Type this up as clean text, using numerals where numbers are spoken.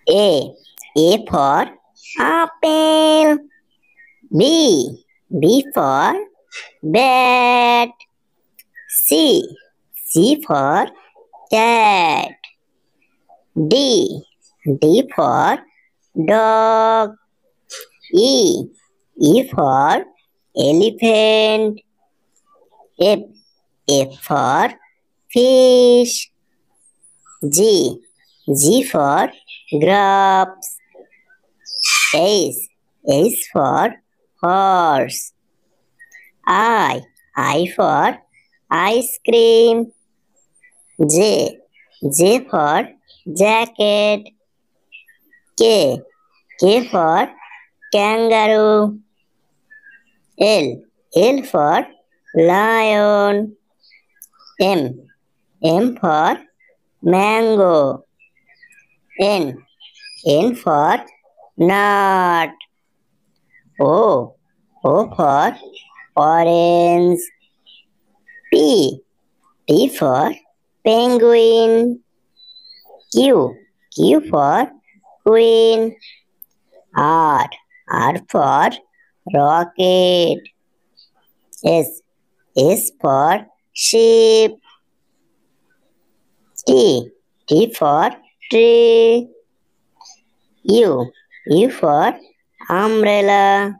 A. A for apple. B. B for bat. C. C for cat. D. D for dog. E. E for elephant. F. F for fish. G. G for grapes. H. H for horse. I for ice cream. J. J for jacket. K. K for kangaroo. L. L for lion. M. M for mango. N. N for nut. O. O for orange. P. P for penguin. Q. Q for queen. R. R for rocket. S. S for sheep. T. T for tree. U. U for umbrella.